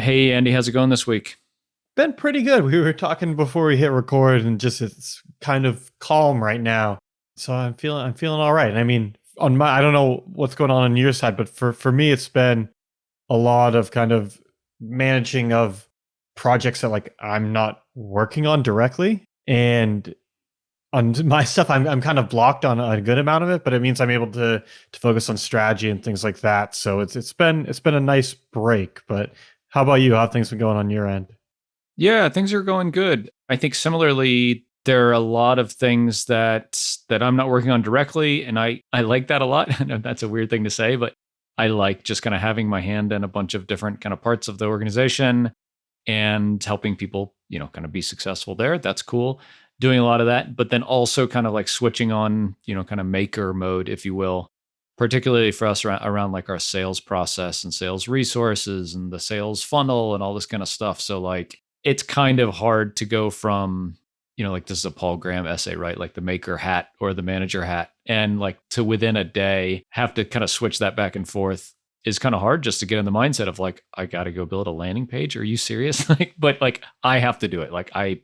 Hey, Andy, how's it going this week? Been pretty good. We were talking before we hit record, and just it's kind of calm right now. So I'm feeling all right. I mean, I don't know what's going on your side, but for me, it's been a lot of kind of managing of projects that like I'm not working on directly, and on my stuff, I'm kind of blocked on a good amount of it, but it means I'm able to focus on strategy and things like that. So it's been a nice break. But how about you? How have things been going on your end? Yeah, things are going good. I think similarly, there are a lot of things that I'm not working on directly, and I like that a lot. I know that's a weird thing to say, but I like just kind of having my hand in a bunch of different kind of parts of the organization and helping people, kind of be successful there. That's cool. Doing a lot of that, but then also kind of like switching on, kind of maker mode, if you will, particularly for us around like our sales process and sales resources and the sales funnel and all this kind of stuff. So like it's kind of hard to go from, like this is a Paul Graham essay, right? Like the maker hat or the manager hat, and like to within a day have to kind of switch that back and forth is kind of hard just to get in the mindset of like, I got to go build a landing page. Are you serious? But like, I have to do it. Like, I'm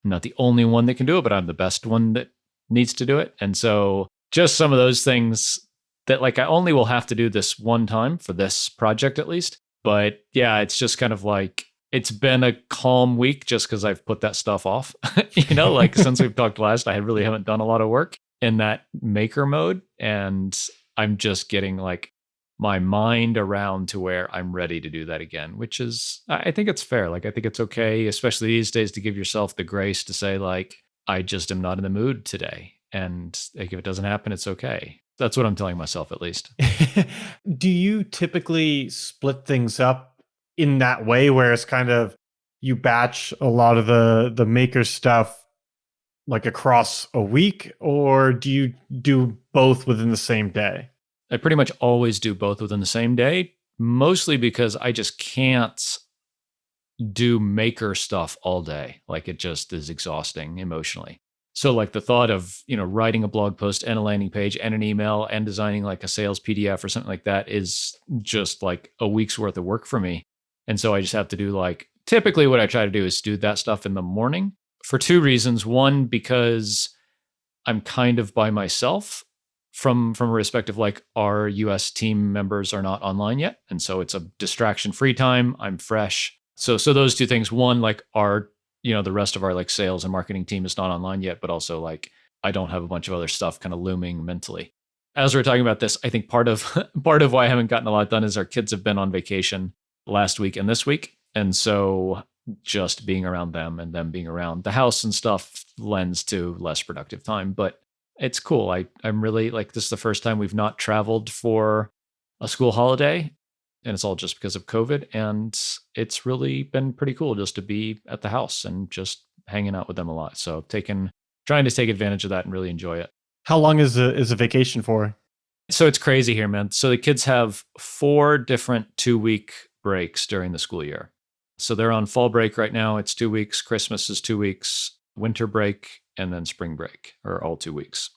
not the only one that can do it, but I'm the best one that needs to do it. And so just some of those things that like, I only will have to do this one time for this project at least. But yeah, it's just kind of like, it's been a calm week just because I've put that stuff off. Like since we've talked last, I really haven't done a lot of work in that maker mode. And I'm just getting like my mind around to where I'm ready to do that again, which is, I think it's fair. Like, I think it's okay, especially these days, to give yourself the grace to say, like, I just am not in the mood today. And like, if it doesn't happen, it's okay. That's what I'm telling myself, at least. Do you typically split things up in that way where it's kind of you batch a lot of the maker stuff like across a week, or do you do both within the same day? I pretty much always do both within the same day, mostly because I just can't do maker stuff all day. Like it just is exhausting emotionally. So like the thought of, writing a blog post and a landing page and an email and designing like a sales PDF or something like that is just like a week's worth of work for me. And so I just have to do like, typically what I try to do is do that stuff in the morning for two reasons. One, because I'm kind of by myself from a perspective like our US team members are not online yet. And so it's a distraction free time. I'm fresh. So those two things, one, like our, the rest of our like sales and marketing team is not online yet, but also like I don't have a bunch of other stuff kind of looming mentally. As we're talking about this, I think part of part of why I haven't gotten a lot done is our kids have been on vacation last week and this week. And so just being around them and them being around the house and stuff lends to less productive time. But it's cool. I'm really like, this is the first time we've not traveled for a school holiday, and it's all just because of COVID. And it's really been pretty cool just to be at the house and just hanging out with them a lot. So trying to take advantage of that and really enjoy it. How long is a vacation for? So it's crazy here, man. So the kids have 4 different 2-week breaks during the school year. So they're on fall break right now. It's 2 weeks. Christmas is 2 weeks. Winter break and then spring break are all 2 weeks.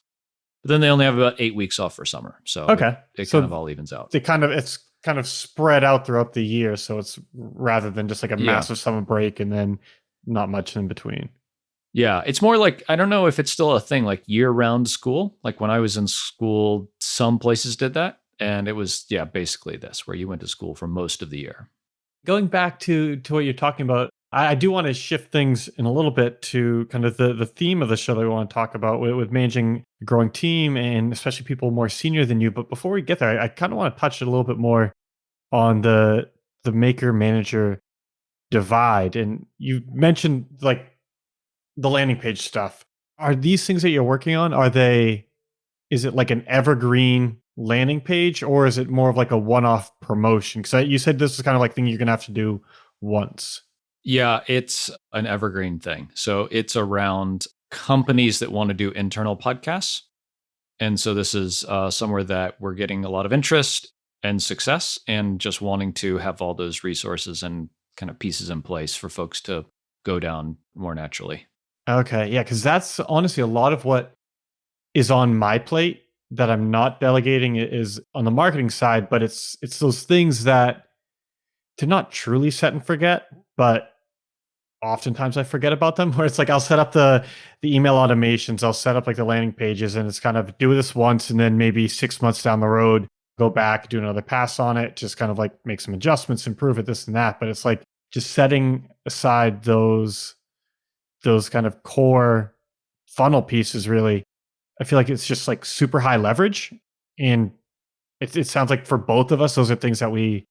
But then they only have about 8 weeks off for summer. So Okay, it so kind of all evens out. it's kind of spread out throughout the year, so it's rather than just like a Yeah. massive summer break and then not much in between. Yeah. It's more like, I don't know if it's still a thing, like year round school. Like when I was in school, some places did that. And it was, yeah, basically this, where you went to school for most of the year. Going back to what you're talking about, I do want to shift things in a little bit to kind of the theme of the show that we want to talk about with managing a growing team and especially people more senior than you. But before we get there, I kind of want to touch a little bit more on the maker manager divide. And you mentioned like the landing page stuff. Are these things that you're working on, is it like an evergreen landing page, or is it more of like a one-off promotion? Because you said this is kind of like thing you're gonna have to do once. Yeah, it's an evergreen thing. So it's around companies that want to do internal podcasts. And so this is somewhere that we're getting a lot of interest and success, and just wanting to have all those resources and kind of pieces in place for folks to go down more naturally. Okay, yeah, because that's honestly a lot of what is on my plate that I'm not delegating is on the marketing side, but it's those things that to not truly set and forget, but oftentimes I forget about them where it's like I'll set up the email automations, I'll set up like the landing pages and it's kind of do this once and then maybe 6 months down the road, go back, do another pass on it, just kind of like make some adjustments, improve it, this and that. But it's like just setting aside those kind of core funnel pieces really, I feel like it's just like super high leverage. And it sounds like for both of us, those are things that we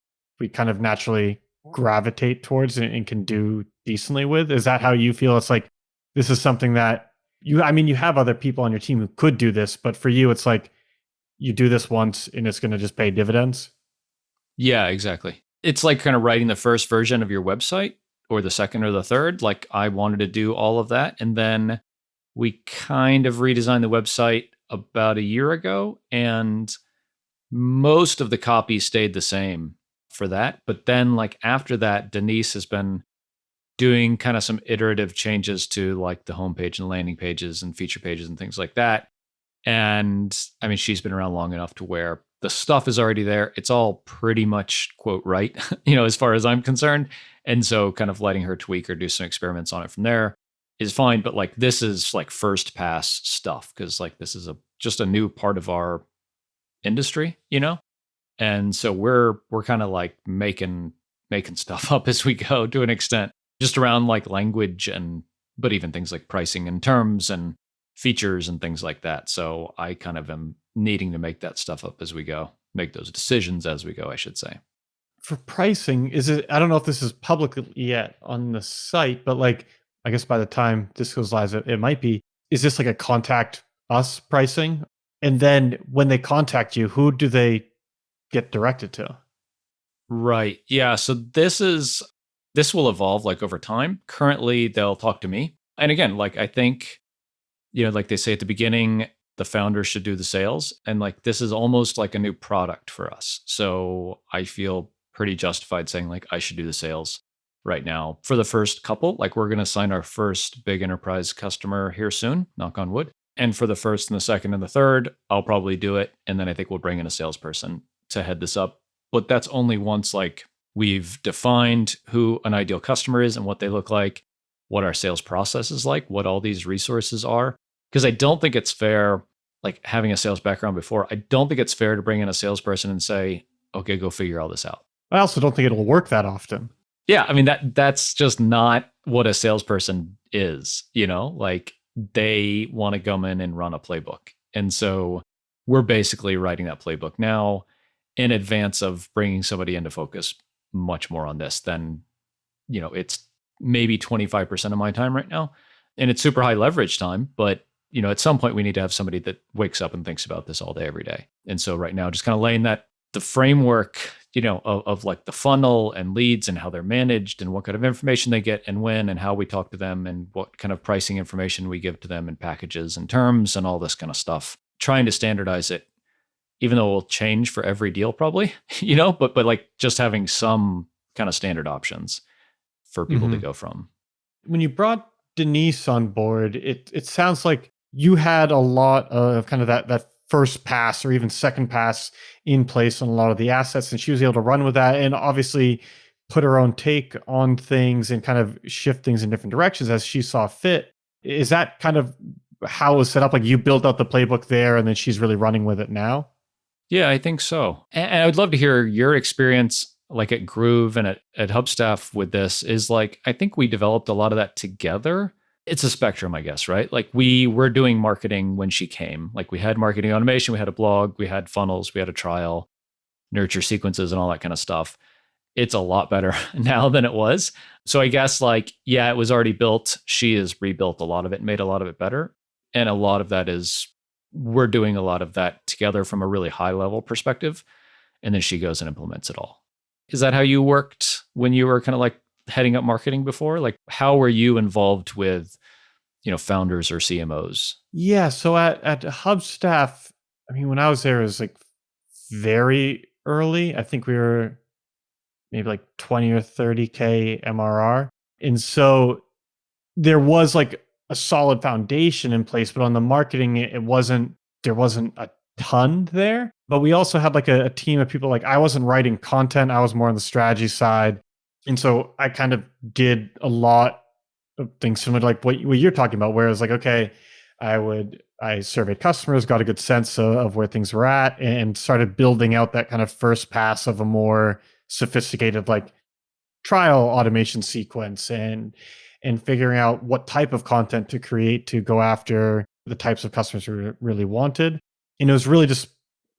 kind of naturally gravitate towards and can do decently with. Is that how you feel? It's like this is something that I mean, you have other people on your team who could do this, but for you, it's like you do this once and it's going to just pay dividends. Yeah, exactly. It's like kind of writing the first version of your website or the second or the third. Like I wanted to do all of that. And then we kind of redesigned the website about a year ago. And most of the copy stayed the same for that. But then, like, after that, Denise has been doing kind of some iterative changes to like the homepage and landing pages and feature pages and things like that. And I mean, she's been around long enough to where the stuff is already there. It's all pretty much quote right, as far as I'm concerned. And so kind of letting her tweak or do some experiments on it from there is fine. But like this is like first pass stuff because like this is just a new part of our industry. And so we're kind of like making stuff up as we go to an extent, just around like language but even things like pricing and terms and features and things like that. So I kind of am needing to make that stuff up as we go, make those decisions as we go, I should say. For pricing, is it, I don't know if this is public yet on the site, but like, I guess by the time this goes live, it might be, is this like a contact us pricing? And then when they contact you, who do they get directed to? Right. Yeah. So this will evolve like over time. Currently, they'll talk to me. And again, like I think, like they say at the beginning, the founder should do the sales. And like this is almost like a new product for us. So I feel pretty justified saying like I should do the sales right now for the first couple. Like we're going to sign our first big enterprise customer here soon, knock on wood. And for the first and the second and the third, I'll probably do it. And then I think we'll bring in a salesperson to head this up. But that's only once like we've defined who an ideal customer is and what they look like, what our sales process is like, what all these resources are. Because I don't think it's fair, like having a sales background before, I don't think it's fair to bring in a salesperson and say, okay, go figure all this out. I also don't think it'll work that often. Yeah, I mean that's just not what a salesperson is, like they want to come in and run a playbook. And so we're basically writing that playbook now in advance of bringing somebody into focus much more on this than, it's maybe 25% of my time right now. And it's super high leverage time, but at some point we need to have somebody that wakes up and thinks about this all day, every day. And so right now, just kind of laying the framework, of like the funnel and leads and how they're managed and what kind of information they get and when and how we talk to them and what kind of pricing information we give to them and packages and terms and all this kind of stuff. Trying to standardize it, even though it will change for every deal probably, but like just having some kind of standard options for people to go from. When you brought Denise on board, it sounds like you had a lot of kind of that first pass or even second pass in place on a lot of the assets, and she was able to run with that and obviously put her own take on things and kind of shift things in different directions as she saw fit. Is that kind of how it was set up? Like you built out the playbook there and then she's really running with it now? Yeah, I think so. And I would love to hear your experience like at Groove and at HubStaff with this. Is like, I think we developed a lot of that together. It's a spectrum, I guess, right? Like we were doing marketing when she came. Like we had marketing automation, we had a blog, we had funnels, we had a trial, nurture sequences and all that kind of stuff. It's a lot better now than it was. So I guess like, yeah, it was already built. She has rebuilt a lot of it and made a lot of it better. And a lot of that is we're doing a lot of that together from a really high level perspective. And then she goes and implements it all. Is that how you worked when you were kind of like heading up marketing before? Like how were you involved with, founders or CMOs? Yeah. So at HubStaff, I mean, when I was there, it was like very early. I think we were maybe like 20 or 30K MRR. And so there was like a solid foundation in place, but on the marketing, there wasn't a ton there. But we also had like a team of people. Like I wasn't writing content, I was more on the strategy side. And so I kind of did a lot of things similar to like what you're talking about, where it's like, okay, I surveyed customers, got a good sense of where things were at, and started building out that kind of first pass of a more sophisticated like trial automation sequence, and figuring out what type of content to create to go after the types of customers we really wanted. And it was really just,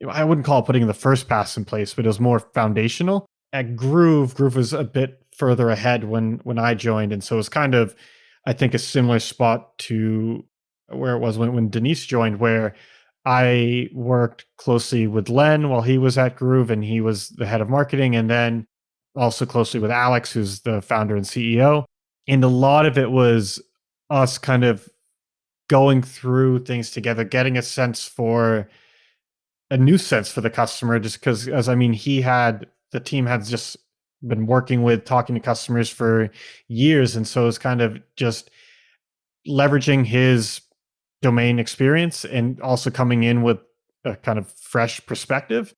I wouldn't call it putting the first pass in place, but it was more foundational. At Groove was a bit further ahead when I joined, and so it was kind of, I think, a similar spot to where it was when Denise joined, where I worked closely with Len while he was at Groove, and he was the head of marketing, and then also closely with Alex, who's the founder and CEO. And a lot of it was us kind of going through things together, getting a sense for a new sense for the customer, just because, as I mean, the team had just been working with talking to customers for years. And so it's kind of just leveraging his domain experience and also coming in with a kind of fresh perspective.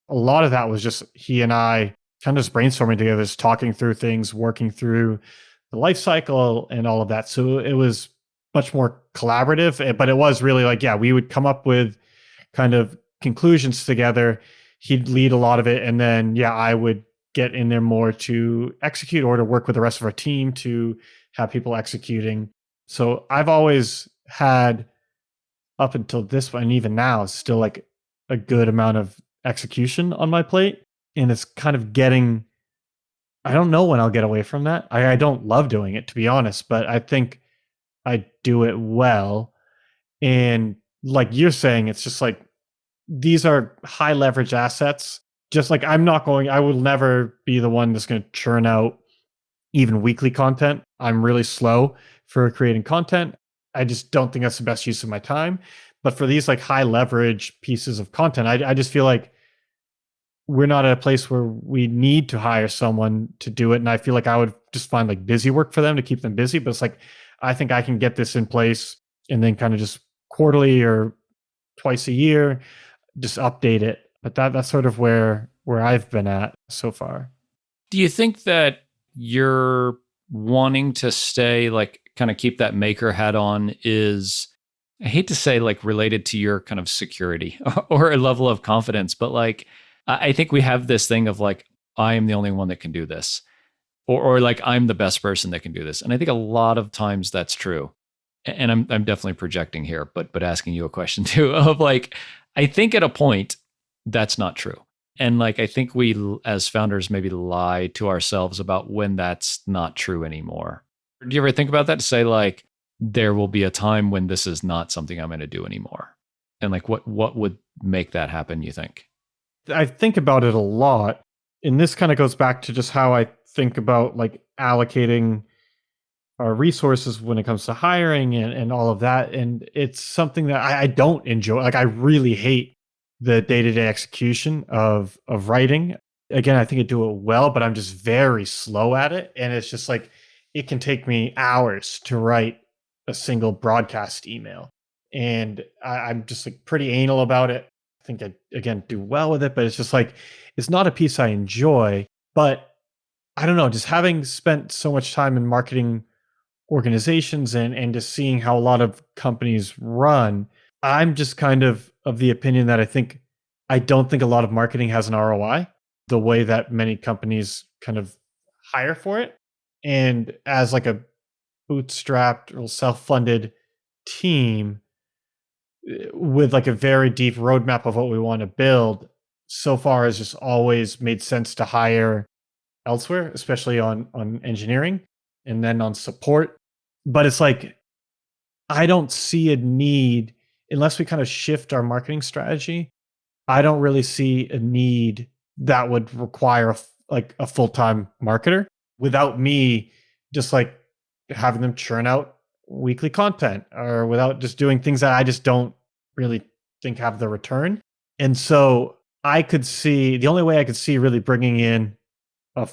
A lot of that was just he and I kind of just brainstorming together, just talking through things, working through the life cycle and all of that. So it was much more collaborative, but it was really like, yeah, we would come up with kind of conclusions together. He'd lead a lot of it. And then, yeah, I would get in there more to execute or to work with the rest of our team to have people executing. So I've always had, up until this one, and even now, still like a good amount of execution on my plate. And it's kind of getting, I don't know when I'll get away from that. I don't love doing it, to be honest, but I think I do it well. And like you're saying, it's just like, these are high leverage assets. Just like I will never be the one that's going to churn out even weekly content. I'm really slow for creating content. I just don't think that's the best use of my time. But for these like high leverage pieces of content, I just feel like we're not at a place where we need to hire someone to do it. And I feel like I would just find like busy work for them to keep them busy. But it's like, I think I can get this in place and then kind of just quarterly or twice a year, just update it. But that's sort of where I've been at so far. Do you think that you're wanting to stay, like, kind of keep that maker hat on is, I hate to say, like, related to your kind of security or a level of confidence, but like, I think we have this thing of like, I am the only one that can do this, or like, I'm the best person that can do this. And I think a lot of times that's true. And I'm definitely projecting here, but asking you a question too of like, I think at a point that's not true. And like, I think we as founders maybe lie to ourselves about when that's not true anymore. Do you ever think about that, to say like, there will be a time when this is not something I'm going to do anymore? And like, what would make that happen, you think? I think about it a lot. And this kind of goes back to just how I think about like allocating our resources when it comes to hiring and all of that. And it's something that I don't enjoy. Like I really hate the day-to-day execution of writing. Again, I think I do it well, but I'm just very slow at it. And it's just like, it can take me hours to write a single broadcast email. And I'm just like pretty anal about it. I think I, again, do well with it, but it's just like, it's not a piece I enjoy. But I don't know, just having spent so much time in marketing organizations and just seeing how a lot of companies run, I'm just kind of the opinion that I don't think a lot of marketing has an ROI the way that many companies kind of hire for it. And as like a bootstrapped or self-funded team with like a very deep roadmap of what we want to build, so far has just always made sense to hire elsewhere, especially on engineering and then on support. But it's like, I don't see a need unless we kind of shift our marketing strategy. I don't really see a need that would require like a full-time marketer without me just like having them churn out weekly content, or without just doing things that I just don't really think have the return. And so I could see, the only way I could see really bringing in a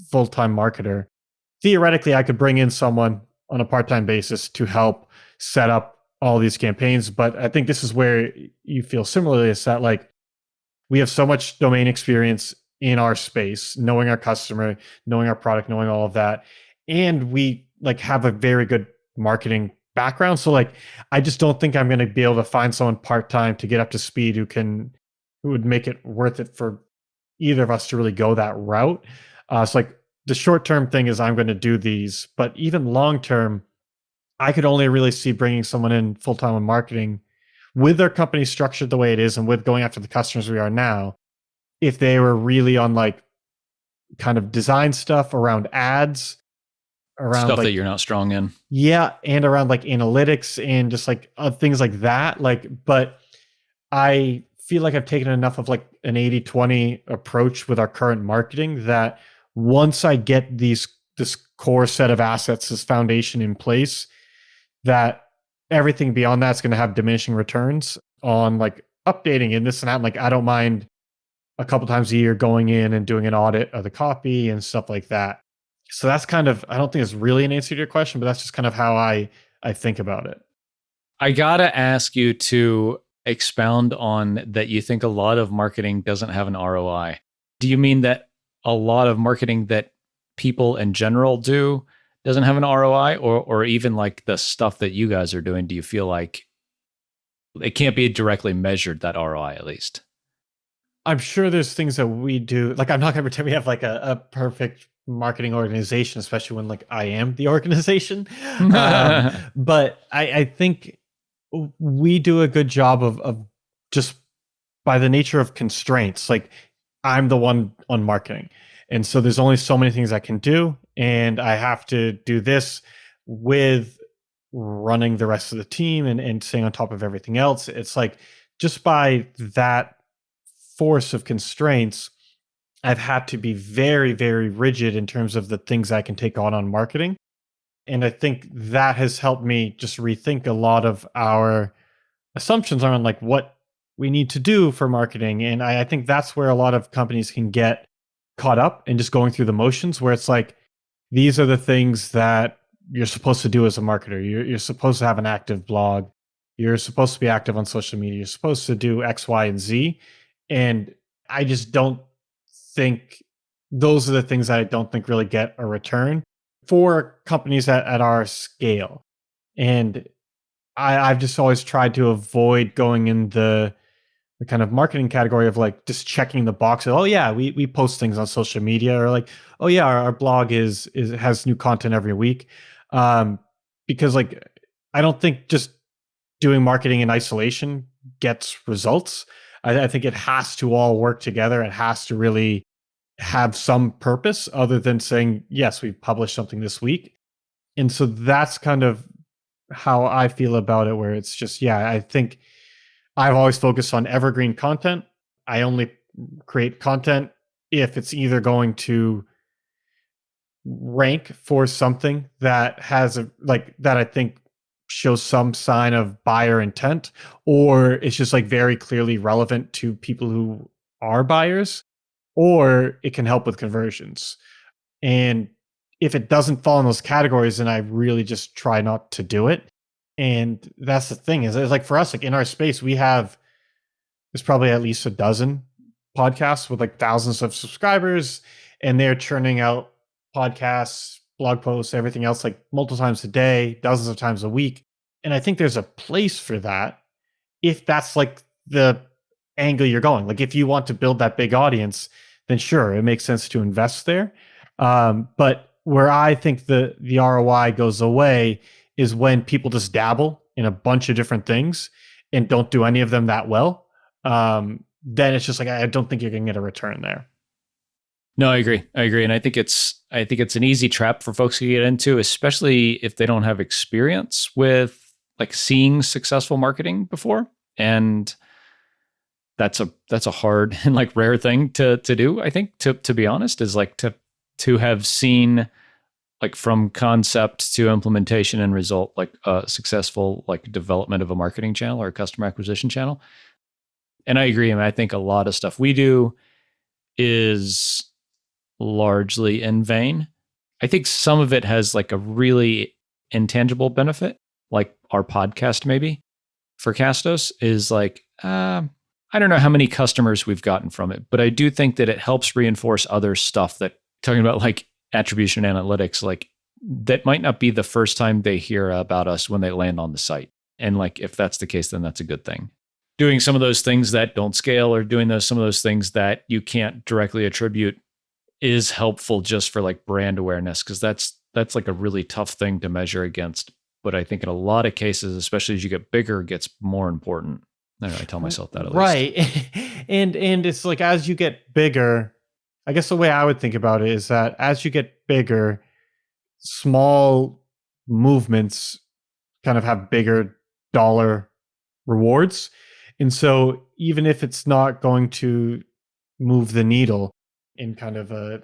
full-time marketer, theoretically I could bring in someone on a part-time basis to help set up all these campaigns. But I think this is where you feel similarly, is that like we have so much domain experience in our space, knowing our customer, knowing our product, knowing all of that. And we like have a very good marketing background. So like I just don't think I'm going to be able to find someone part-time to get up to speed who would make it worth it for either of us to really go that route. So like the short-term thing is I'm going to do these, but even long-term, I could only really see bringing someone in full-time on marketing with their company structured the way it is and with going after the customers we are now, if they were really on like kind of design stuff around ads, around Stuff that like, you're not strong in. yeah, and around like analytics and just like things like that. Like, but I feel like I've taken enough of like an 80-20 approach with our current marketing that once I get this core set of assets, this foundation in place, that everything beyond that's going to have diminishing returns on like updating and this and that. Like, I don't mind a couple times a year going in and doing an audit of the copy and stuff like that. So that's kind of, I don't think it's really an answer to your question, but that's just kind of how I think about it. I gotta ask you to expound on that you think a lot of marketing doesn't have an ROI. Do you mean that a lot of marketing that people in general do doesn't have an ROI, or even like the stuff that you guys are doing, do you feel like it can't be directly measured, that ROI at least? I'm sure there's things that we do. Like, I'm not going to pretend we have like a perfect marketing organization, especially when like I am the organization. But I think we do a good job of just by the nature of constraints. Like, I'm the one on marketing. And so there's only so many things I can do. And I have to do this with running the rest of the team and staying on top of everything else. It's like just by that force of constraints, I've had to be very, very rigid in terms of the things I can take on marketing. And I think that has helped me just rethink a lot of our assumptions around like what we need to do for marketing. And I think that's where a lot of companies can get caught up in just going through the motions, where it's like, these are the things that you're supposed to do as a marketer. You're supposed to have an active blog. You're supposed to be active on social media. You're supposed to do X, Y, and Z. And I just don't think those are the things that I don't think really get a return for companies at our scale. And I've just always tried to avoid going in the kind of marketing category of like just checking the box of, oh yeah, we post things on social media, or like, oh yeah, our blog is has new content every week. Because like I don't think just doing marketing in isolation gets results. I think it has to all work together. It has to really have some purpose other than saying, yes, we published something this week. And so that's kind of how I feel about it, where it's just, yeah, I think I've always focused on evergreen content. I only create content if it's either going to rank for something that has a like that I think shows some sign of buyer intent, or it's just like very clearly relevant to people who are buyers, or it can help with conversions. And if it doesn't fall in those categories, then I really just try not to do it. And that's the thing, is it's like for us, like in our space, there's probably at least a dozen podcasts with like thousands of subscribers, and they're churning out podcasts, blog posts, everything else like multiple times a day, dozens of times a week. And I think there's a place for that if that's like the angle you're going. Like if you want to build that big audience, then sure, it makes sense to invest there. But where I think the ROI goes away is when people just dabble in a bunch of different things and don't do any of them that well. Then it's just like I don't think you're going to get a return there. No, I agree. And I think it's an easy trap for folks to get into, especially if they don't have experience with like seeing successful marketing before. And that's a hard and like rare thing to do, I think, to be honest, is like to have seen like from concept to implementation and result, like a successful like development of a marketing channel or a customer acquisition channel. And I agree. I mean, I think a lot of stuff we do is largely in vain. I think some of it has like a really intangible benefit, like our podcast maybe for Castos is like, I don't know how many customers we've gotten from it, but I do think that it helps reinforce other stuff that talking about like attribution analytics, like that might not be the first time they hear about us when they land on the site. And like, if that's the case, then that's a good thing. Doing some of those things that don't scale or doing some of those things that you can't directly attribute is helpful just for like brand awareness. Cause that's like a really tough thing to measure against. But I think in a lot of cases, especially as you get bigger, it gets more important. I don't know, I tell myself that at least. Right. and it's like as you get bigger, I guess the way I would think about it is that as you get bigger, small movements kind of have bigger dollar rewards. And so even if it's not going to move the needle in kind of a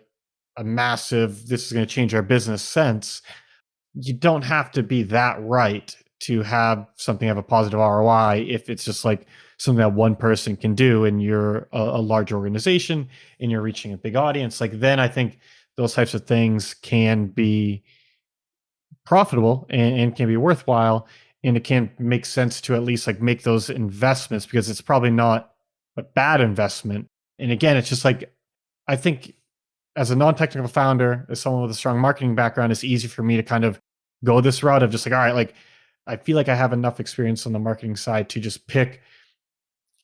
massive, this is going to change our business sense, you don't have to be that right to have something have a positive ROI if it's just like something that one person can do and you're a large organization and you're reaching a big audience. Like then I think those types of things can be profitable and can be worthwhile. And it can make sense to at least like make those investments because it's probably not a bad investment. And again, it's just like, I think as a non-technical founder, as someone with a strong marketing background, it's easy for me to kind of go this route of just like, all right, like I feel like I have enough experience on the marketing side to just pick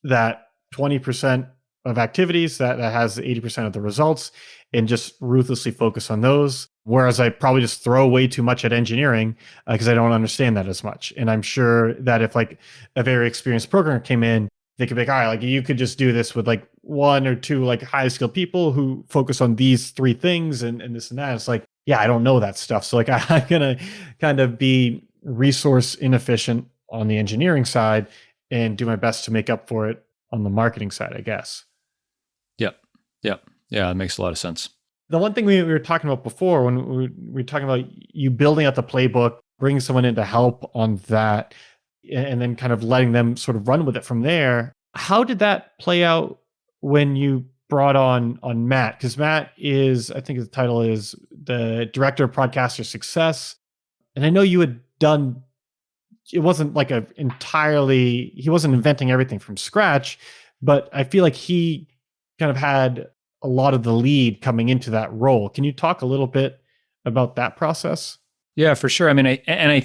that 20% of activities that has 80% of the results and just ruthlessly focus on those. Whereas I probably just throw way too much at engineering because I don't understand that as much. And I'm sure that if like a very experienced programmer came in, they could be like, all right, like you could just do this with like one or two like high skilled people who focus on these three things and this and that. It's like, yeah, I don't know that stuff. So like I'm going to kind of be resource inefficient on the engineering side and do my best to make up for it on the marketing side, I guess. Yep. Yeah, it makes a lot of sense. The one thing we were talking about before when we were talking about you building out the playbook, bringing someone in to help on that, and then kind of letting them sort of run with it from there. How did that play out when you brought on Matt? Because Matt is, I think the title is the Director of Podcaster Success. And I know you had done, it wasn't like he wasn't inventing everything from scratch, but I feel like he kind of had a lot of the lead coming into that role. Can you talk a little bit about that process? Yeah, for sure. I mean, I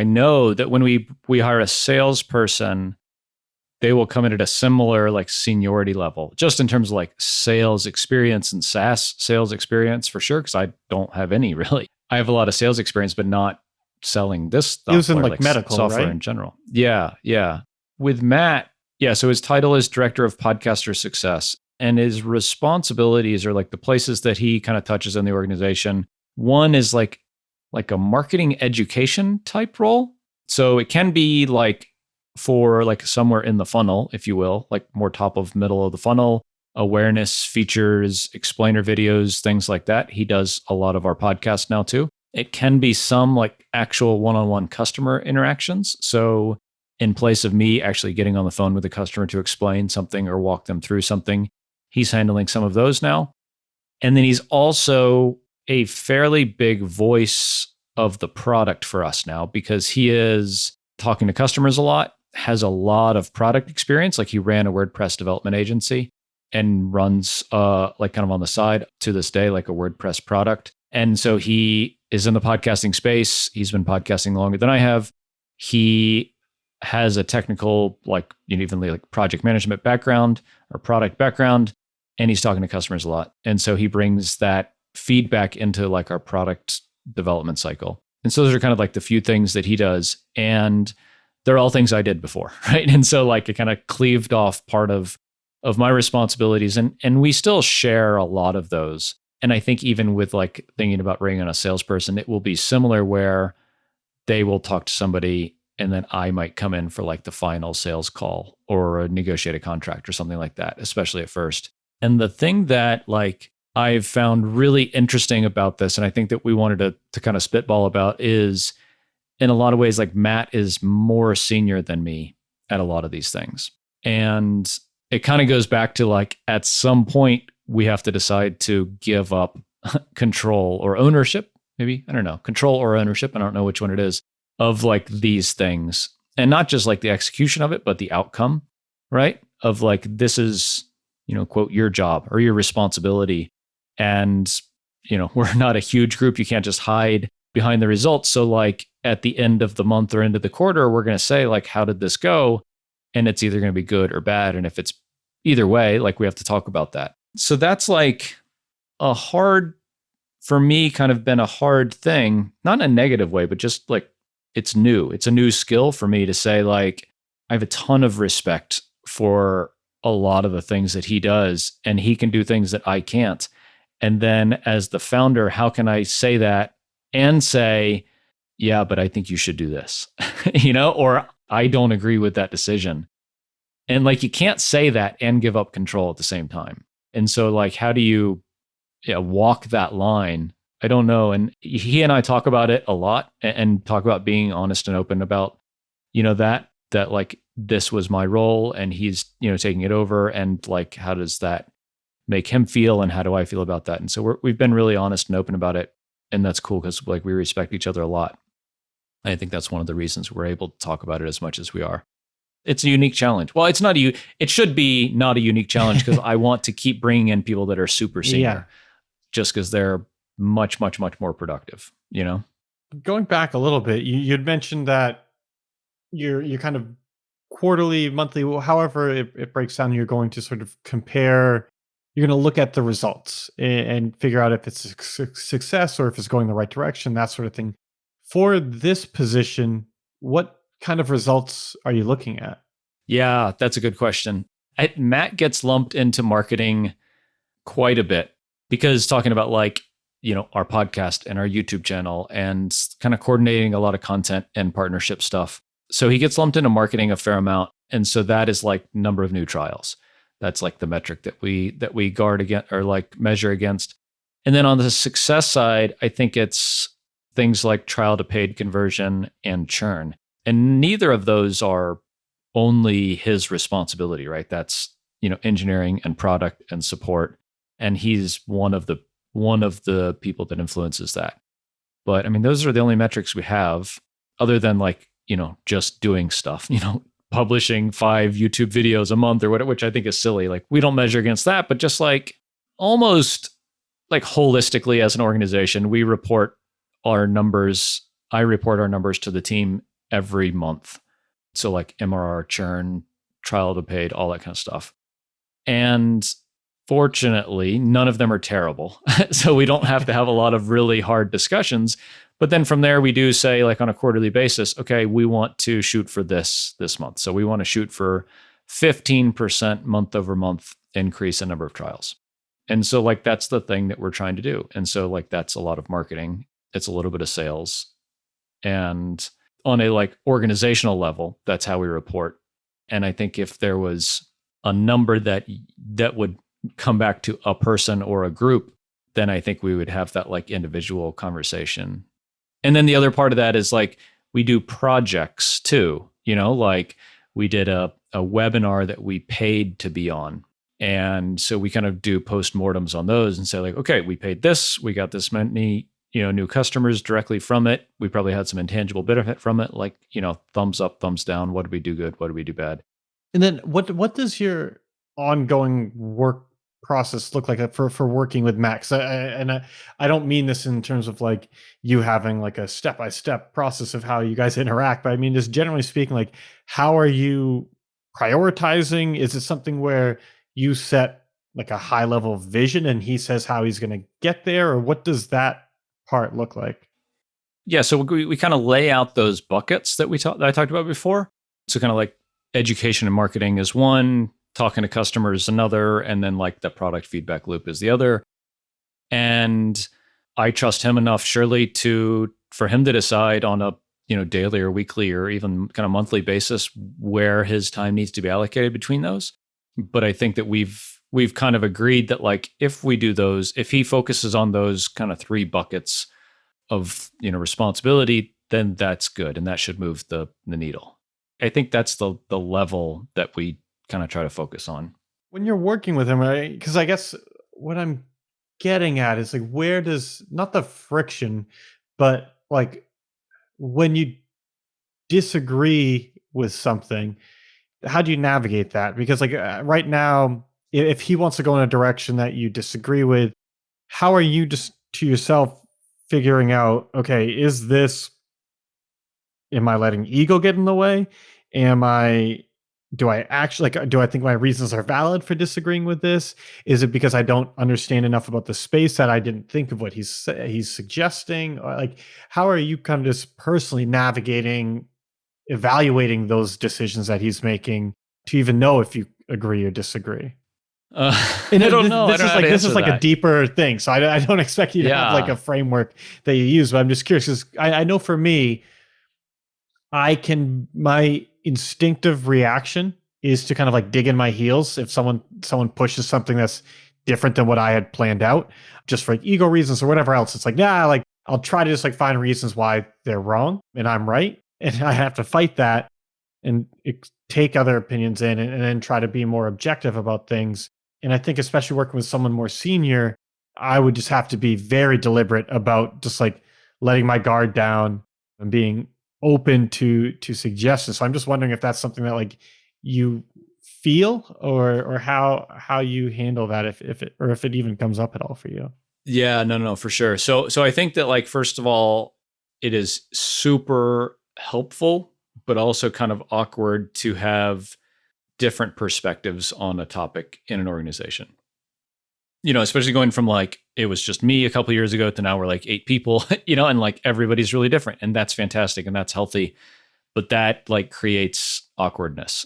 know that when we hire a salesperson, they will come in at a similar like seniority level, just in terms of like sales experience and SaaS sales experience for sure. Cause I don't have any really. I have a lot of sales experience, but not selling this stuff. It was in like medical, software right? in general. Yeah. With Matt, so his title is Director of Podcaster Success, and his responsibilities are like the places that he kind of touches in the organization. One is like a marketing education type role. So it can be like for like somewhere in the funnel, if you will, like more top of middle of the funnel, awareness, features, explainer videos, things like that. He does a lot of our podcasts now too. It can be some like actual one-on-one customer interactions. So in place of me actually getting on the phone with the customer to explain something or walk them through something, he's handling some of those now. And then he's also a fairly big voice of the product for us now because he is talking to customers a lot, has a lot of product experience. Like he ran a WordPress development agency and runs like kind of on the side to this day, like a WordPress product. And so he is in the podcasting space. He's been podcasting longer than I have. He has a technical, like, even like project management background or product background, and he's talking to customers a lot. And so he brings that feedback into like our product development cycle. And so those are kind of like the few things that he does. And they're all things I did before, right? And so like it kind of cleaved off part of my responsibilities. And we still share a lot of those. And I think even with like thinking about bringing on a salesperson, it will be similar where they will talk to somebody and then I might come in for like the final sales call or a negotiated contract or something like that, especially at first. And the thing that like I've found really interesting about this, and I think that we wanted to kind of spitball about, is in a lot of ways, like Matt is more senior than me at a lot of these things. And it kind of goes back to like, at some point, we have to decide to give up control or ownership, maybe. I don't know, control or ownership. I don't know which one it is. of like these things, and not just like the execution of it, but the outcome, right? Of like, this is, quote, your job or your responsibility. And, we're not a huge group. You can't just hide behind the results. So like at the end of the month or end of the quarter, we're going to say like, how did this go? And it's either going to be good or bad. And if it's either way, like we have to talk about that. So that's like a hard, for me, kind of been a hard thing, not in a negative way, but just like it's new. It's a new skill for me to say, like, I have a ton of respect for a lot of the things that he does, and he can do things that I can't. And then as the founder, how can I say that and say, yeah, but I think you should do this, or I don't agree with that decision. And like, you can't say that and give up control at the same time. And so like, how do you walk that line? I don't know. And he and I talk about it a lot and talk about being honest and open about, that like this was my role and he's, taking it over. And like, how does that make him feel? And how do I feel about that? And so we've been really honest and open about it. And that's cool because like we respect each other a lot. I think that's one of the reasons we're able to talk about it as much as we are. It's a unique challenge. Well, it should be not a unique challenge because I want to keep bringing in people that are super senior just because they're much, much, much more productive, Going back a little bit, you'd mentioned that you're kind of quarterly, monthly, however it breaks down, you're going to sort of compare, you're going to look at the results and figure out if it's a success or if it's going the right direction, that sort of thing. For this position, what kind of results are you looking at? Yeah, that's a good question. Matt gets lumped into marketing quite a bit because talking about like, our podcast and our YouTube channel and kind of coordinating a lot of content and partnership stuff. So he gets lumped into marketing a fair amount. And so that is like number of new trials. That's like the metric that we guard against or like measure against. And then on the success side, I think it's things like trial to paid conversion and churn. And neither of those are only his responsibility, right? That's, engineering and product and support. And he's one of the people that influences that. But I mean, those are the only metrics we have other than like, just doing stuff, publishing 5 YouTube videos a month or whatever, which I think is silly. Like we don't measure against that, but just like almost like holistically as an organization, we report our numbers. I report our numbers to the team every month. So like MRR, churn, trial to paid, all that kind of stuff. And fortunately, none of them are terrible. So we don't have to have a lot of really hard discussions. But then from there, we do say like on a quarterly basis, okay, we want to shoot for this month. So we want to shoot for 15% month over month increase in number of trials. And so like, that's the thing that we're trying to do. And so like, that's a lot of marketing. It's a little bit of sales. And on a like organizational level, that's how we report. And I think if there was a number that would come back to a person or a group, then I think we would have that like individual conversation. And then the other part of that is like we do projects too, like we did a webinar that we paid to be on. And so we kind of do postmortems on those and say like, okay, we paid this, we got this many, new customers directly from it. We probably had some intangible benefit from it, like, thumbs up, thumbs down. What did we do good? What did we do bad? And then what does your ongoing work process look like for working with Max? I don't mean this in terms of like you having like a step-by-step process of how you guys interact, but I mean just generally speaking, like how are you prioritizing? Is it something where you set like a high level vision and he says how he's going to get there, or what does that part look like? Yeah, so we kind of lay out those buckets that I talked about before. So kind of like education and marketing is one, talking to customers another, and then like the product feedback loop is the other. And I trust him enough, surely, for him to decide on a daily or weekly or even kind of monthly basis where his time needs to be allocated between those. But I think that we've kind of agreed that like if we do those, if he focuses on those kind of 3 buckets of responsibility, then that's good, and that should move the needle. I think that's the level that we kind of try to focus on. When you're working with him, right? Because I guess what I'm getting at is like where does not the friction, but like when you disagree with something, how do you navigate that? Because like right now, if he wants to go in a direction that you disagree with, how are you just to yourself figuring out, okay, is this, am I letting ego get in the way? Am I, do I actually, like, do I think my reasons are valid for disagreeing with this? Is it because I don't understand enough about the space that I didn't think of what he's suggesting? Or like, how are you kind of just personally navigating, evaluating those decisions that he's making to even know if you agree or disagree? And I don't this, know. I don't know how to this is answer like a that. deeper thing, so I don't expect you to have like Yeah. a framework that you use. But I'm just curious because I know for me, I can, my instinctive reaction is to kind of like dig in my heels if someone pushes something that's different than what I had planned out, just for like ego reasons or whatever else. It's like, nah, like I'll try to just like find reasons why they're wrong and I'm right, and I have to fight that and take other opinions in, and then try to be more objective about things. And I think especially working with someone more senior, I would just have to be very deliberate about just like letting my guard down and being open to suggestions. So I'm just wondering if that's something that like you feel, or how you handle that, if it, or if it even comes up at all for you. Yeah, no, for sure. So I think that like first of all, it is super helpful, but also kind of awkward to have different perspectives on a topic in an organization. Especially going from like it was just me a couple of years ago to now we're like 8 people, and like everybody's really different, and that's fantastic and that's healthy, but that like creates awkwardness.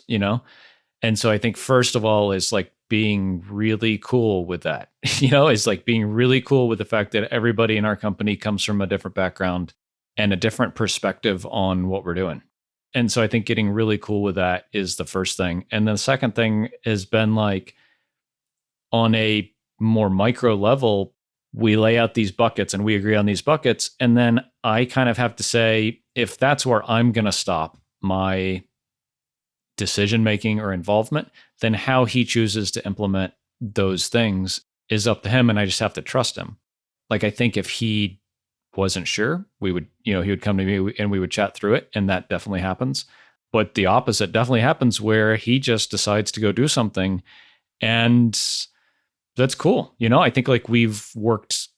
And so I think first of all is like being really cool with that, is like being really cool with the fact that everybody in our company comes from a different background and a different perspective on what we're doing. And so I think getting really cool with that is the first thing. And then the second thing has been like on a more micro level, we lay out these buckets and we agree on these buckets. And then I kind of have to say, if that's where I'm going to stop my decision making or involvement, then how he chooses to implement those things is up to him. And I just have to trust him. Like, I think if he wasn't sure, we would, he would come to me and we would chat through it. And that definitely happens. But the opposite definitely happens where he just decides to go do something. And that's cool. I think like we've worked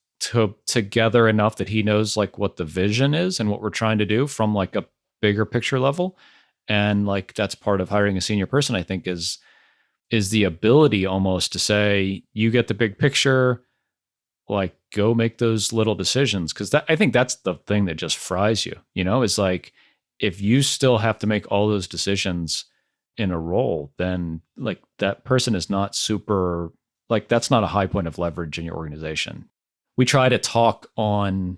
together enough that he knows like what the vision is and what we're trying to do from like a bigger picture level. And like that's part of hiring a senior person, I think, is the ability almost to say, you get the big picture, like go make those little decisions. Cause I think that's the thing that just fries you, is like if you still have to make all those decisions in a role, then like that person is not super, like that's not a high point of leverage in your organization. We try to talk on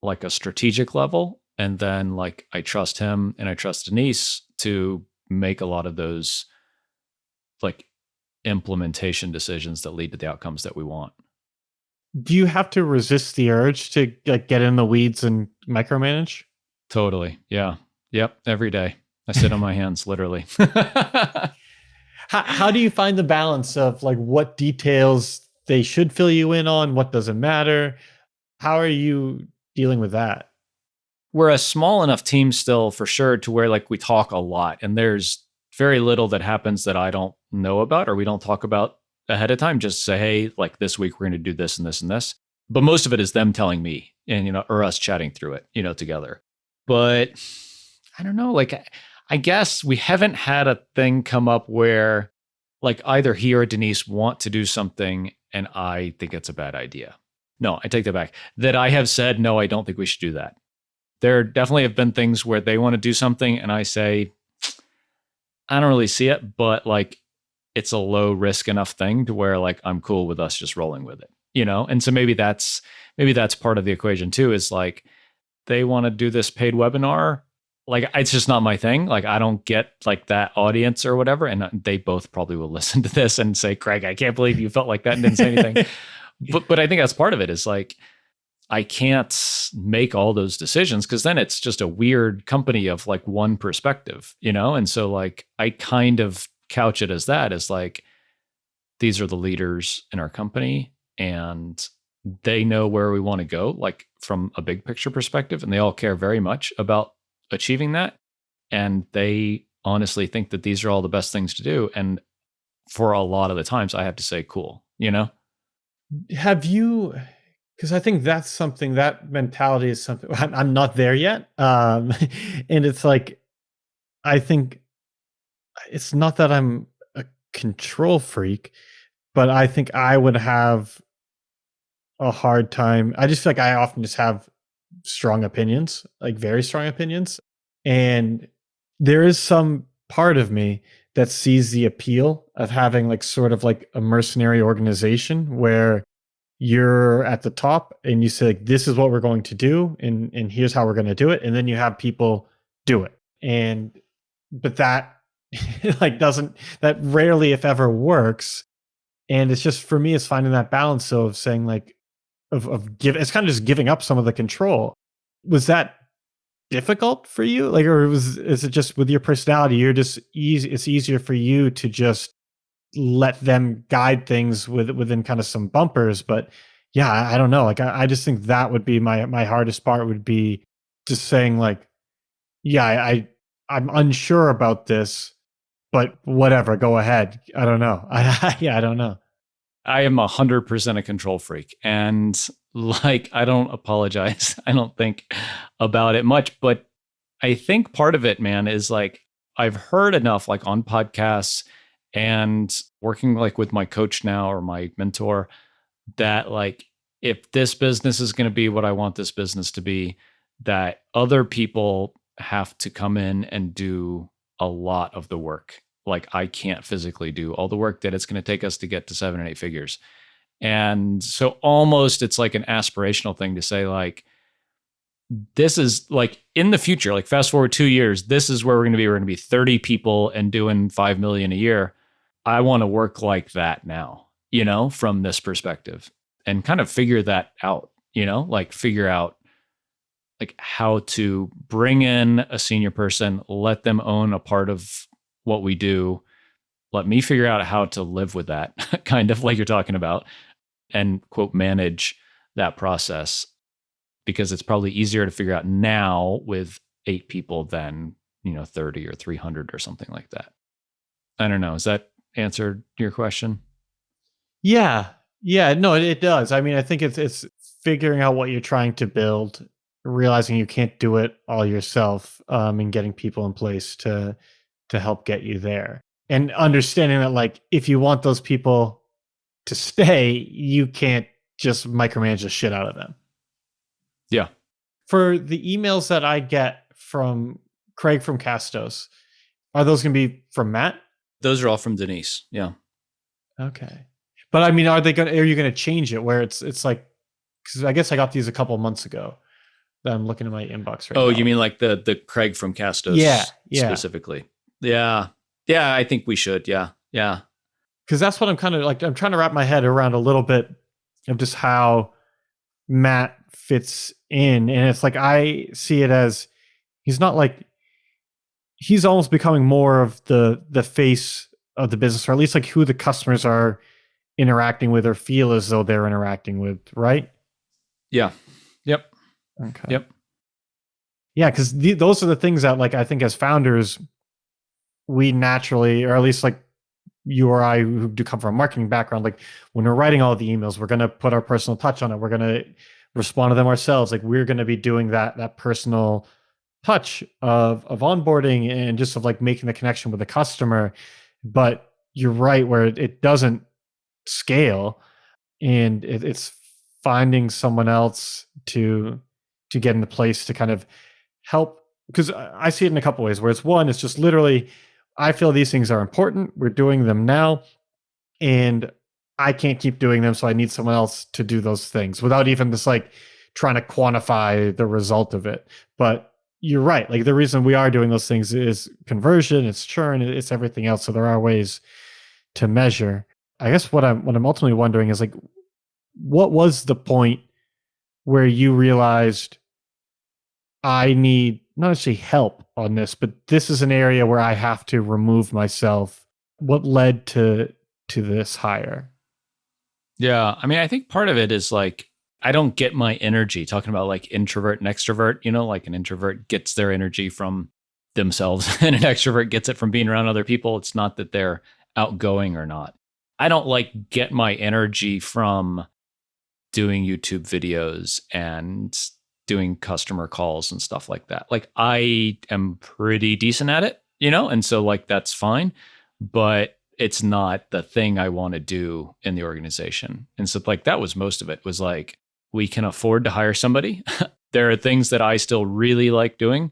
like a strategic level, and then like I trust him and I trust Denise to make a lot of those like implementation decisions that lead to the outcomes that we want. Do you have to resist the urge to like get in the weeds and micromanage? Totally. Yeah. Yep. Every day. I sit on my hands, literally. How do you find the balance of like what details they should fill you in on, what doesn't matter? How are you dealing with that? We're a small enough team still for sure to where like we talk a lot, and there's very little that happens that I don't know about or we don't talk about ahead of time. Just say, hey, like this week we're going to do this and this and this. But most of it is them telling me and, or us chatting through it, together. But I don't know, like, I guess we haven't had a thing come up where like either he or Denise want to do something and I think it's a bad idea. No, I take that back. That I have said, no, I don't think we should do that. There definitely have been things where they want to do something and I say, I don't really see it, but like it's a low risk enough thing to where like I'm cool with us just rolling with it. And so maybe that's part of the equation too, is like they want to do this paid webinar. Like it's just not my thing. Like I don't get like that audience or whatever. And they both probably will listen to this and say, Craig, I can't believe you felt like that and didn't say anything. But I think that's part of it, is like I can't make all those decisions because then it's just a weird company of like one perspective, And so like I kind of couch it as that, as like these are the leaders in our company and they know where we want to go, like from a big picture perspective, and they all care very much about achieving that. And they honestly think that these are all the best things to do. And for a lot of the times, I have to say, cool, you know? Have you, because I think that's something, that mentality is something, I'm not there yet. And it's like, I think it's not that I'm a control freak, but I think I would have a hard time. I just feel like I often just have strong opinions, like very strong opinions. And there is some part of me that sees the appeal of having like sort of like a mercenary organization where you're at the top and you say like, this is what we're going to do, and here's how we're going to do it, and then you have people do it. And but that like doesn't, that rarely if ever works. And it's just, for me, it's finding that balance of saying like, of give, it's kind of just giving up some of the control. Was that difficult for you? Like, or is it just with your personality, you're just easy, it's easier for you to just let them guide things within kind of some bumpers? But yeah, I don't know. Like, I just think that would be my hardest part, would be just saying like, yeah, I'm unsure about this, but whatever, go ahead. I don't know. Yeah, I don't know. I am 100% a control freak. And like, I don't apologize. I don't think about it much. But I think part of it, man, is like, I've heard enough, like on podcasts and working like with my coach now or my mentor, that like, if this business is going to be what I want this business to be, that other people have to come in and do a lot of the work. Like, I can't physically do all the work that it's going to take us to get to 7 and 8 figures. And so almost it's like an aspirational thing to say like, this is like in the future, like fast forward 2 years, this is where we're going to be. We're going to be 30 people and doing 5 million a year. I want to work like that now, you know, from this perspective, and kind of figure that out, you know, like figure out like how to bring in a senior person, let them own a part of what we do. Let me figure out how to live with that kind of like you're talking about, and quote, manage that process, because it's probably easier to figure out now with 8 people than, 30 or 300 or something like that. I don't know. Has that answered your question? Yeah. Yeah, no, it does. I mean, I think it's figuring out what you're trying to build, realizing you can't do it all yourself, and getting people in place to help get you there. And understanding that like, if you want those people to stay, you can't just micromanage the shit out of them. Yeah. For the emails that I get from Craig from Castos, are those going to be from Matt? Those are all from Denise. Yeah. Okay. But I mean, are you going to change it where it's like, because I guess I got these a couple of months ago that I'm looking at my inbox right now. Oh, you mean like the Craig from Castos yeah. specifically? Yeah. Yeah, I think we should. Yeah. Yeah. Because that's what I'm kind of like, I'm trying to wrap my head around a little bit of just how Matt fits in. And it's like, I see it as, he's not like, he's almost becoming more of the face of the business, or at least like who the customers are interacting with or feel as though they're interacting with, right? Yeah. Yep. Okay. Yep. Yeah, because those are the things that, like, I think as founders, we naturally, or at least like you or I who do come from a marketing background, like when we're writing all the emails, we're going to put our personal touch on it. We're going to respond to them ourselves. Like, we're going to be doing that personal touch of onboarding and just of like making the connection with the customer. But you're right, where it doesn't scale, and it's finding someone else to get into place to kind of help. Because I see it in a couple ways, where it's one, it's just literally, I feel these things are important, we're doing them now, and I can't keep doing them, so I need someone else to do those things without even just like trying to quantify the result of it. But you're right, like the reason we are doing those things is conversion, it's churn, it's everything else. So there are ways to measure. I guess what I'm ultimately wondering is like, what was the point where you realized, I need not necessarily help on this, but this is an area where I have to remove myself? What led to this hire? Yeah. I mean, I think part of it is like, I don't get my energy, talking about like introvert and extrovert, like an introvert gets their energy from themselves and an extrovert gets it from being around other people. It's not that they're outgoing or not. I don't like get my energy from doing YouTube videos and doing customer calls and stuff like that. Like I am pretty decent at it, and so like that's fine, but it's not the thing I want to do in the organization. And so like that was most of it was like we can afford to hire somebody. There are things that I still really like doing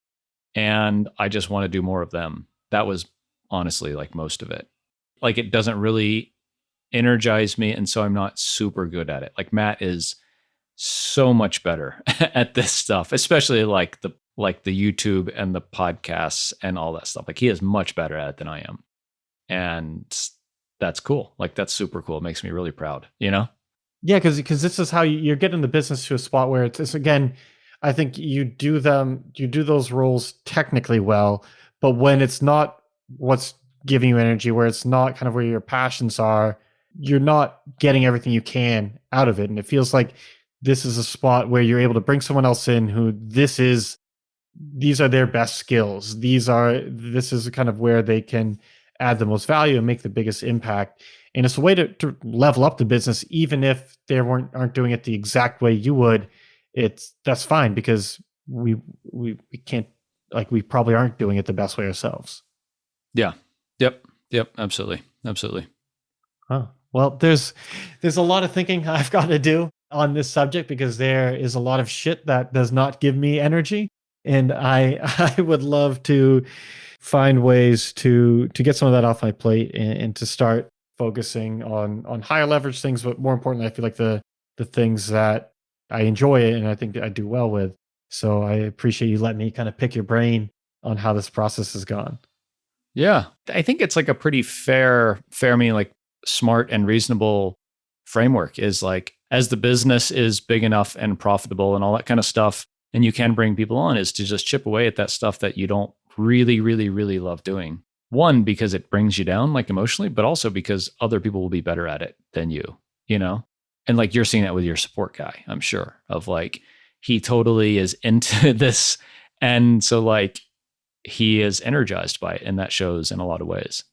and I just want to do more of them. That was honestly like most of it. Like it doesn't really energize me and so I'm not super good at it. Like Matt is so much better at this stuff, especially like the YouTube and the podcasts and all that stuff. Like he is much better at it than I am. And that's cool. Like that's super cool. It makes me really proud, Yeah, because this is how you're getting the business to a spot where it's again, I think you do those roles technically well, but when it's not what's giving you energy, where it's not kind of where your passions are, you're not getting everything you can out of it. And it feels like this is a spot where you're able to bring someone else in who these are their best skills. This is kind of where they can add the most value and make the biggest impact. And it's a way to level up the business, even if they aren't doing it the exact way you would. That's fine because we can't, like, we probably aren't doing it the best way ourselves. Yeah. Yep. Absolutely. Oh, well, there's a lot of thinking I've got to do on this subject because there is a lot of shit that does not give me energy. And I would love to find ways to get some of that off my plate and to start focusing on higher leverage things, but more importantly, I feel like the things that I enjoy and I think I do well with. So I appreciate you letting me kind of pick your brain on how this process has gone. Yeah. I think it's like a pretty fair, meaning like smart and reasonable framework is like, as the business is big enough and profitable and all that kind of stuff, and you can bring people on, is to just chip away at that stuff that you don't really, really, really love doing. One, because it brings you down like emotionally, but also because other people will be better at it than you, And like you're seeing that with your support guy, I'm sure, of like, he totally is into this. And so like, he is energized by it and that shows in a lot of ways,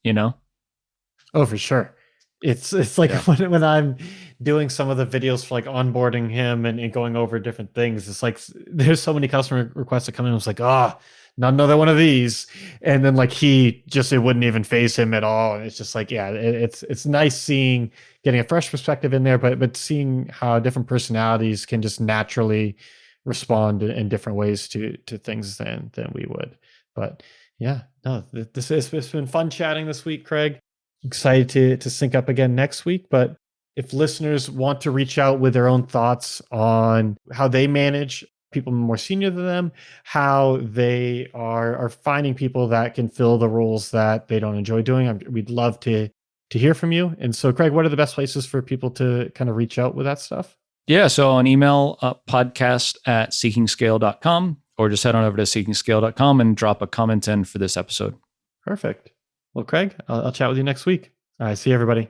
Oh, for sure. It's like Yeah. when I'm doing some of the videos for like onboarding him and going over different things, it's like there's so many customer requests that come in. I was like, not another one of these. And then like it wouldn't even phase him at all. And it's just like, yeah, it's nice getting a fresh perspective in there, but seeing how different personalities can just naturally respond in different ways to things than we would. But yeah, no, it's been fun chatting this week, Craig. Excited to sync up again next week. But if listeners want to reach out with their own thoughts on how they manage people more senior than them, how they are finding people that can fill the roles that they don't enjoy doing, we'd love to hear from you. And so, Craig, what are the best places for people to kind of reach out with that stuff? Yeah. So on email, podcast@seekingscale.com, or just head on over to seekingscale.com and drop a comment in for this episode. Perfect. Well, Craig, I'll chat with you next week. All right. See you, everybody.